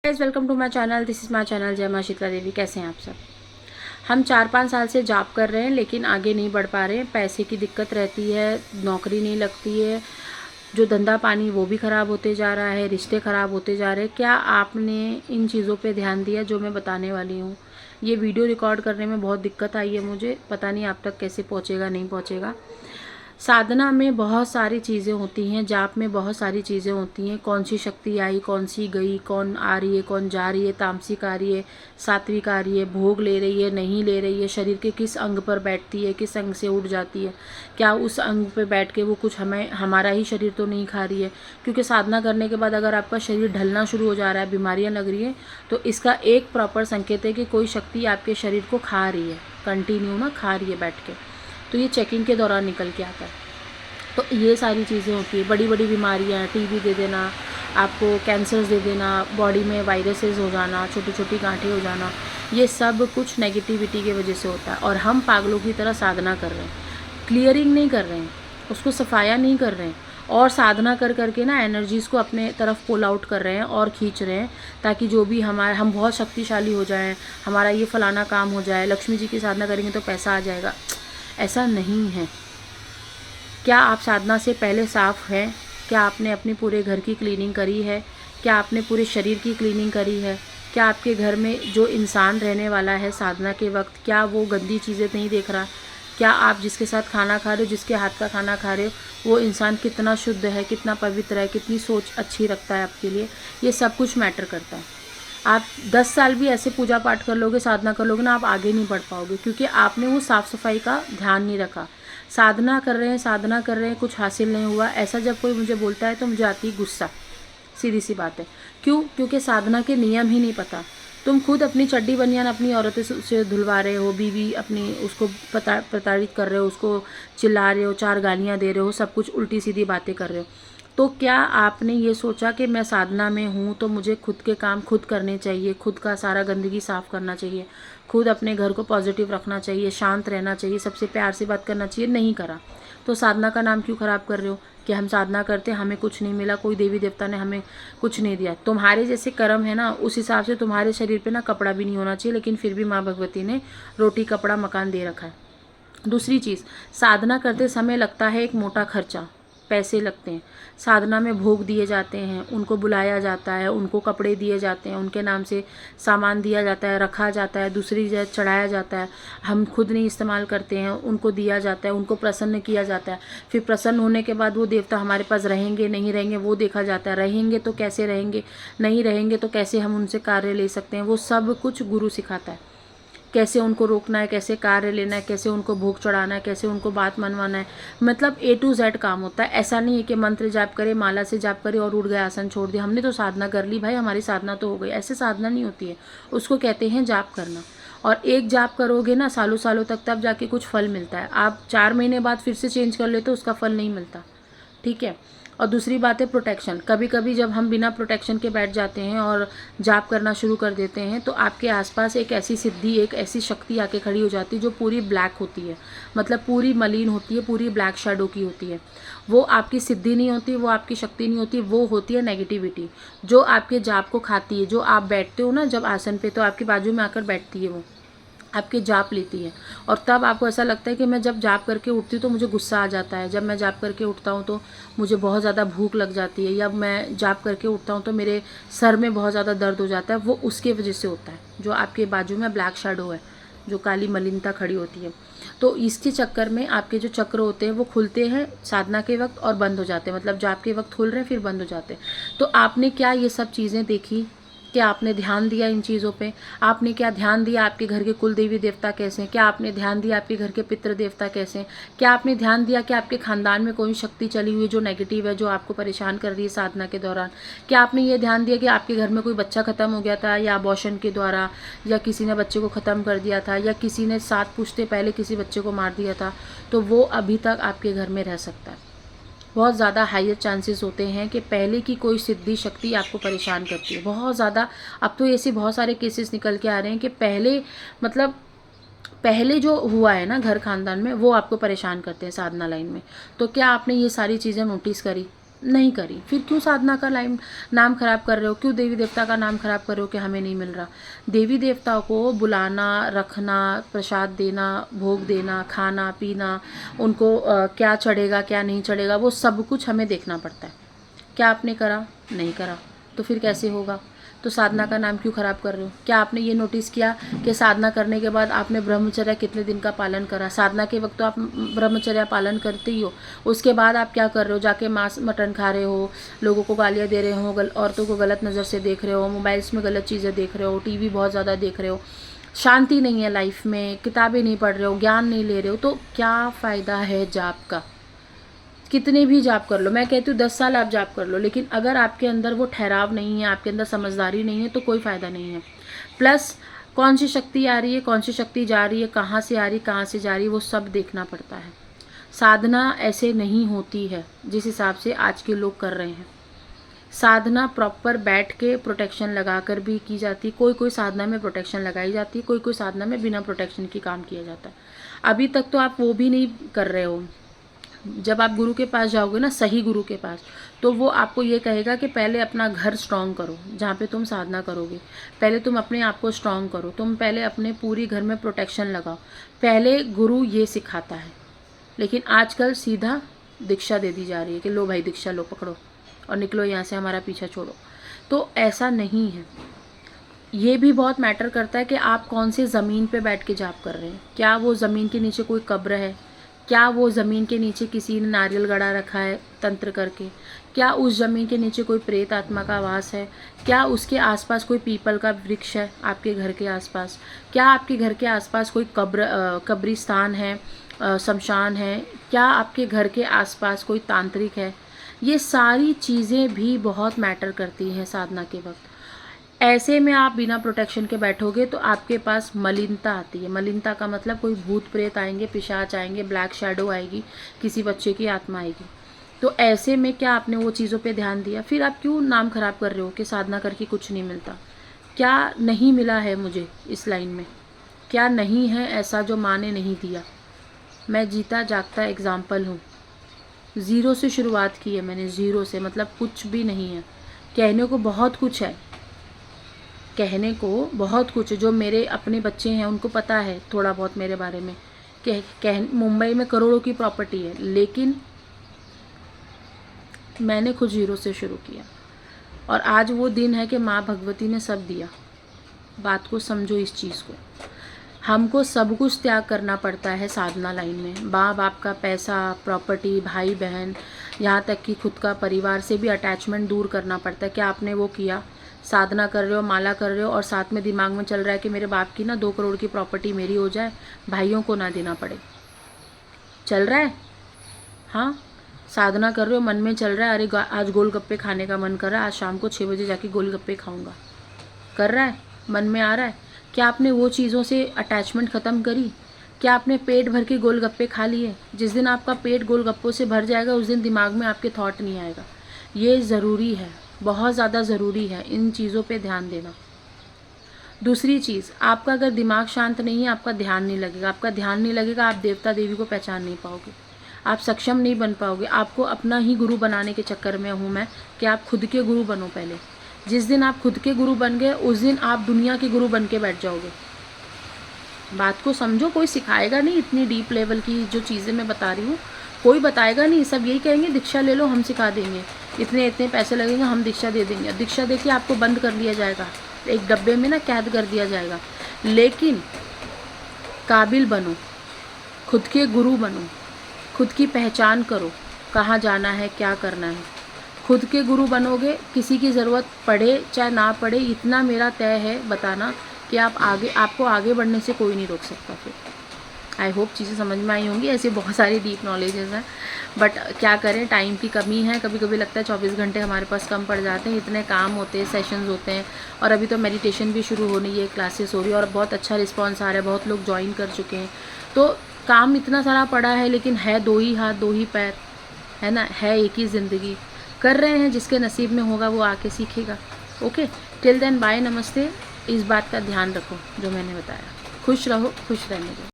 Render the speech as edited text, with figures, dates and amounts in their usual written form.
Guys welcome to my channel. This is my channel जय मां शीतला देवी। कैसे हैं आप सब? हम 4-5 साल से जॉब कर रहे हैं लेकिन आगे नहीं बढ़ पा रहे हैं। पैसे की दिक्कत रहती है, नौकरी नहीं लगती है, जो धंधा पानी वो भी ख़राब होते जा रहा है, रिश्ते ख़राब होते जा रहे हैं। क्या आपने इन चीज़ों पे ध्यान दिया जो मैं बताने वाली हूँ? ये वीडियो रिकॉर्ड करने में बहुत दिक्कत आई है मुझे, पता नहीं आप तक कैसे पहुँचेगा नहीं पहुँचेगा। साधना में बहुत सारी चीज़ें होती हैं, जाप में बहुत सारी चीज़ें होती हैं। कौन सी शक्ति आई, कौन सी गई, कौन आ रही है, कौन जा रही है, तामसिक आ रही है, सात्विक आ रही है, भोग ले रही है, नहीं ले रही है, शरीर के किस अंग पर बैठती है, किस अंग से उठ जाती है, क्या उस अंग पे बैठ के वो कुछ हमारा ही शरीर तो नहीं खा रही है। क्योंकि साधना करने के बाद अगर आपका शरीर ढलना शुरू हो जा रहा है, बीमारियाँ लग रही हैं, तो इसका एक प्रॉपर संकेत है कि कोई शक्ति आपके शरीर को खा रही है, कंटिन्यू ना खा रही है बैठ के। तो ये चेकिंग के दौरान निकल के आता है। तो ये सारी चीज़ें होती है, बड़ी बड़ी बीमारियाँ, टीबी दे देना, आपको कैंसर्स दे देना, बॉडी में वायरसेस हो जाना, छोटी छोटी गांठें हो जाना, ये सब कुछ नेगेटिविटी की वजह से होता है। और हम पागलों की तरह साधना कर रहे हैं, क्लियरिंग नहीं कर रहे हैं, उसको सफाया नहीं कर रहे हैं, और साधना कर करके ना एनर्जीज़ को अपने तरफ पुल आउट कर रहे हैं और खींच रहे हैं, ताकि जो भी हम बहुत शक्तिशाली हो जाएं, हमारा ये फलाना काम हो जाए, लक्ष्मी जी की साधना करेंगे तो पैसा आ जाएगा। ऐसा नहीं है। क्या आप साधना से पहले साफ़ हैं? क्या आपने अपने पूरे घर की क्लीनिंग करी है? क्या आपने पूरे शरीर की क्लीनिंग करी है? क्या आपके घर में जो इंसान रहने वाला है साधना के वक्त, क्या वो गंदी चीज़ें नहीं देख रहा? क्या आप जिसके साथ खाना खा रहे हो, जिसके हाथ का खाना खा रहे हो, वो इंसान कितना शुद्ध है, कितना पवित्र है, कितनी सोच अच्छी रखता है आपके लिए? ये सब कुछ मैटर करता है। आप 10 साल भी ऐसे पूजा पाठ कर लोगे, साधना कर लोगे ना, आप आगे नहीं बढ़ पाओगे, क्योंकि आपने वो साफ़ सफाई का ध्यान नहीं रखा। साधना कर रहे हैं, कुछ हासिल नहीं हुआ, ऐसा जब कोई मुझे बोलता है तो मुझे आती है गुस्सा। सीधी सी बात है। क्यों? क्योंकि साधना के नियम ही नहीं पता। तुम खुद अपनी चड्डी बनियान अपनी औरतें से धुलवा रहे हो, बीवी अपनी उसको प्रताड़ित कर रहे हो, उसको चिल्ला रहे हो, 4 गालियाँ दे रहे हो, सब कुछ उल्टी सीधी बातें कर रहे हो। तो क्या आपने ये सोचा कि मैं साधना में हूँ तो मुझे खुद के काम खुद करने चाहिए, खुद का सारा गंदगी साफ़ करना चाहिए, खुद अपने घर को पॉजिटिव रखना चाहिए, शांत रहना चाहिए, सबसे प्यार से बात करना चाहिए? नहीं करा। तो साधना का नाम क्यों ख़राब कर रहे हो कि हम साधना करते हमें कुछ नहीं मिला, कोई देवी देवता ने हमें कुछ नहीं दिया? तुम्हारे जैसे कर्म है ना, उस हिसाब से तुम्हारे शरीर पे ना कपड़ा भी नहीं होना चाहिए, लेकिन फिर भी माँ भगवती ने रोटी कपड़ा मकान दे रखा है। दूसरी चीज़, साधना करते समय लगता है एक मोटा खर्चा, पैसे लगते हैं। साधना में भोग दिए जाते हैं, उनको बुलाया जाता है, उनको कपड़े दिए जाते हैं, उनके नाम से सामान दिया जाता है, रखा जाता है, दूसरी जगह चढ़ाया जाता है, हम खुद नहीं इस्तेमाल करते हैं, उनको दिया जाता है, उनको प्रसन्न किया जाता है। फिर प्रसन्न होने के बाद वो देवता हमारे पास रहेंगे नहीं रहेंगे वो देखा जाता है, रहेंगे तो कैसे रहेंगे, नहीं रहेंगे तो कैसे हम उनसे कार्य ले सकते हैं, वो सब कुछ गुरु सिखाता है। कैसे उनको रोकना है, कैसे कार्य लेना है, कैसे उनको भोग चढ़ाना है, कैसे उनको बात मनवाना है, मतलब A to Z काम होता है। ऐसा नहीं है कि मंत्र जाप करे, माला से जाप करे और उठ गया, आसन छोड़ दिया, हमने तो साधना कर ली भाई, हमारी साधना तो हो गई। ऐसे साधना नहीं होती है, उसको कहते हैं जाप करना। और एक जाप करोगे ना सालों सालों तक, तब जाके कुछ फल मिलता है। आप 4 महीने बाद फिर से चेंज कर लेते हो, उसका फल नहीं मिलता। ठीक है। और दूसरी बात है प्रोटेक्शन। कभी कभी जब हम बिना प्रोटेक्शन के बैठ जाते हैं और जाप करना शुरू कर देते हैं, तो आपके आसपास एक ऐसी सिद्धि, एक ऐसी शक्ति आके खड़ी हो जाती है जो पूरी ब्लैक होती है, मतलब पूरी मलिन होती है, पूरी ब्लैक शैडो की होती है। वो आपकी सिद्धि नहीं होती, वो आपकी शक्ति नहीं होती, वो होती है नेगेटिविटी, जो आपके जाप को खाती है। जो आप बैठते हो ना जब आसन पे, तो आपके बाजू में आकर बैठती है, वो आपके जाप लेती है। और तब आपको ऐसा लगता है कि मैं जब जाप करके उठती हूँ तो मुझे गुस्सा आ जाता है, जब मैं जाप करके उठता हूँ तो मुझे बहुत ज़्यादा भूख लग जाती है, या मैं जाप करके उठता हूँ तो मेरे सर में बहुत ज़्यादा दर्द हो जाता है। वो उसके वजह से होता है, जो आपके बाजू में ब्लैक शैडो है, जो काली मलिनता खड़ी होती है। तो इसके चक्कर में आपके जो चक्र होते हैं वो खुलते हैं साधना के वक्त और बंद हो जाते हैं, मतलब जाप के वक्त खुल रहे हैं फिर बंद हो जाते हैं। तो आपने क्या ये सब चीज़ें देखी? क्या आपने ध्यान दिया इन चीज़ों पे? आपने क्या ध्यान दिया आपके घर के कुल देवी देवता कैसे हैं? क्या आपने ध्यान दिया आपके घर के पितृ देवता कैसे हैं? क्या आपने ध्यान दिया कि आपके खानदान में कोई शक्ति चली हुई है जो नेगेटिव है, जो आपको परेशान कर रही है साधना के दौरान? क्या आपने ये ध्यान दिया कि आपके घर में कोई बच्चा ख़त्म हो गया था, या अबॉर्शन के द्वारा, या किसी ने बच्चे को ख़त्म कर दिया था, या किसी ने 7 पुश्ते पहले किसी बच्चे को मार दिया था, तो वो अभी तक आपके घर में रह सकता है। बहुत ज़्यादा हायर चांसेस होते हैं कि पहले की कोई सिद्धि शक्ति आपको परेशान करती है, बहुत ज़्यादा। अब तो ऐसे बहुत सारे केसेस निकल के आ रहे हैं कि पहले, मतलब पहले जो हुआ है ना घर खानदान में, वो आपको परेशान करते हैं साधना लाइन में। तो क्या आपने ये सारी चीज़ें नोटिस करी? नहीं करी, फिर क्यों साधना का नाम खराब कर रहे हो, क्यों देवी देवता का नाम खराब कर रहे हो कि हमें नहीं मिल रहा। देवी देवता को बुलाना, रखना, प्रसाद देना, भोग देना, खाना पीना, उनको क्या चढ़ेगा क्या नहीं चढ़ेगा, वो सब कुछ हमें देखना पड़ता है। क्या आपने करा? नहीं करा, तो फिर कैसे होगा। तो साधना का नाम क्यों खराब कर रहे हो। क्या आपने ये नोटिस किया कि साधना करने के बाद आपने ब्रह्मचर्य कितने दिन का पालन करा। साधना के वक्त तो आप ब्रह्मचर्य पालन करते ही हो, उसके बाद आप क्या कर रहे हो, जाके मांस मटन खा रहे हो, लोगों को गालियाँ दे रहे हो, औरतों को गलत नज़र से देख रहे हो, मोबाइल्स में गलत चीज़ें देख रहे हो, टीवी बहुत ज़्यादा देख रहे हो, शांति नहीं है लाइफ में, किताबें नहीं पढ़ रहे हो, ज्ञान नहीं ले रहे हो, तो क्या फ़ायदा है जाप का। कितने भी जाप कर लो, मैं कहती हूँ 10 साल आप जाप कर लो, लेकिन अगर आपके अंदर वो ठहराव नहीं है, आपके अंदर समझदारी नहीं है, तो कोई फ़ायदा नहीं है। प्लस कौन सी शक्ति आ रही है, कौन सी शक्ति जा रही है, कहाँ से आ रही है, कहाँ से जा रही है, वो सब देखना पड़ता है। साधना ऐसे नहीं होती है जिस हिसाब से आज के लोग कर रहे हैं। साधना प्रॉपर बैठ के प्रोटेक्शन लगा कर भी की जाती है। कोई कोई साधना में प्रोटेक्शन लगाई जाती है, कोई कोई साधना में बिना प्रोटेक्शन की काम किया जाता है। अभी तक तो आप वो भी नहीं कर रहे हो। जब आप गुरु के पास जाओगे ना, सही गुरु के पास, तो वो आपको ये कहेगा कि पहले अपना घर स्ट्रॉन्ग करो, जहाँ पे तुम साधना करोगे पहले तुम अपने आप को स्ट्रॉन्ग करो, तुम पहले अपने पूरी घर में प्रोटेक्शन लगाओ, पहले गुरु ये सिखाता है। लेकिन आजकल सीधा दीक्षा दे दी जा रही है कि लो भाई दीक्षा लो, पकड़ो और निकलो यहाँ से, हमारा पीछा छोड़ो। तो ऐसा नहीं है। ये भी बहुत मैटर करता है कि आप कौन सी ज़मीन पे बैठ के जाप कर रहे हैं। क्या वो ज़मीन के नीचे कोई कब्र है, क्या वो ज़मीन के नीचे किसी ने नारियल गड़ा रखा है तंत्र करके, क्या उस ज़मीन के नीचे कोई प्रेत आत्मा का वास है, क्या उसके आसपास कोई पीपल का वृक्ष है आपके घर के आसपास, क्या आपके घर के आसपास कोई कब्रिस्तान है, शमशान है, क्या आपके घर के आसपास कोई तांत्रिक है। ये सारी चीज़ें भी बहुत मैटर करती हैं साधना के वक्त। ऐसे में आप बिना प्रोटेक्शन के बैठोगे तो आपके पास मलिनता आती है। मलिनता का मतलब कोई भूत प्रेत आएंगे, पिशाच आएंगे, ब्लैक शैडो आएगी, किसी बच्चे की आत्मा आएगी। तो ऐसे में क्या आपने वो चीज़ों पे ध्यान दिया। फिर आप क्यों नाम खराब कर रहे हो कि साधना करके कुछ नहीं मिलता। क्या नहीं मिला है मुझे इस लाइन में, क्या नहीं है ऐसा जो माँ ने नहीं दिया। मैं जीता जागता एग्जाम्पल हूँ। ज़ीरो से शुरुआत की है मैंने, ज़ीरो से, मतलब कुछ भी नहीं है। कहने को बहुत कुछ है, कहने को बहुत कुछ। जो मेरे अपने बच्चे हैं उनको पता है थोड़ा बहुत मेरे बारे में। मुंबई में करोड़ों की प्रॉपर्टी है, लेकिन मैंने खुद ज़ीरो से शुरू किया। और आज वो दिन है कि माँ भगवती ने सब दिया। बात को समझो इस चीज़ को। हमको सब कुछ त्याग करना पड़ता है साधना लाइन में। माँ बाप का पैसा, प्रॉपर्टी, भाई बहन, यहाँ तक कि खुद का परिवार से भी अटैचमेंट दूर करना पड़ता है। क्या आपने वो किया। साधना कर रहे हो, माला कर रहे हो, और साथ में दिमाग में चल रहा है कि मेरे बाप की ना 2 करोड़ की प्रॉपर्टी मेरी हो जाए, भाइयों को ना देना पड़े। चल रहा है। हाँ, साधना कर रहे हो, मन में चल रहा है अरे आज गोलगप्पे खाने का मन कर रहा है, आज शाम को 6 बजे जाके गोलगप्पे खाऊंगा। कर रहा है, मन में आ रहा है। क्या आपने वो चीज़ों से अटैचमेंट ख़त्म करी। क्या आपने पेट भर के गोलगप्पे खा लिए। जिस दिन आपका पेट गोलगप्पों से भर जाएगा उस दिन दिमाग में आपके थॉट नहीं आएगा। ये ज़रूरी है, बहुत ज़्यादा ज़रूरी है इन चीज़ों पे ध्यान देना। दूसरी चीज़, आपका अगर दिमाग शांत नहीं है, आपका ध्यान नहीं लगेगा। आपका ध्यान नहीं लगेगा, आप देवता देवी को पहचान नहीं पाओगे, आप सक्षम नहीं बन पाओगे। आपको अपना ही गुरु बनाने के चक्कर में हूँ मैं कि आप खुद के गुरु बनो पहले। जिस दिन आप खुद के गुरु बन गए उस दिन आप दुनिया के गुरु बन के बैठ जाओगे। बात को समझो। कोई सिखाएगा नहीं, इतनी डीप लेवल की जो चीज़ें मैं बता रही हूँ कोई बताएगा नहीं। सब यही कहेंगे दीक्षा ले लो, हम सिखा देंगे, इतने इतने पैसे लगेंगे, हम दीक्षा दे देंगे। दीक्षा दे के आपको बंद कर लिया जाएगा, एक डब्बे में ना कैद कर दिया जाएगा। लेकिन काबिल बनो, खुद के गुरु बनो, खुद की पहचान करो, कहाँ जाना है, क्या करना है। खुद के गुरु बनोगे, किसी की ज़रूरत पड़े चाहे ना पड़े, इतना मेरा तय है बताना कि आपको आगे बढ़ने से कोई नहीं रोक सकता। फिर आई होप चीज़ें समझ में आई होंगी। ऐसे बहुत सारी डीप नॉलेजेस हैं, बट क्या करें, टाइम की कमी है। कभी कभी लगता है 24 घंटे हमारे पास कम पड़ जाते हैं, इतने काम होते हैं, सेशंस होते हैं। और अभी तो मेडिटेशन भी शुरू होनी है, क्लासेस हो रही है और बहुत अच्छा रिस्पॉन्स आ रहा है, बहुत लोग ज्वाइन कर चुके हैं। तो काम इतना सारा पड़ा है, लेकिन है 2 ही हाथ 2 ही पैर, है ना, है एक ही ज़िंदगी। कर रहे हैं, जिसके नसीब में होगा वो आके सीखेगा। ओके, टिल देन बाय, नमस्ते। इस बात का ध्यान रखो जो मैंने बताया। खुश रहो, खुश रहने दो।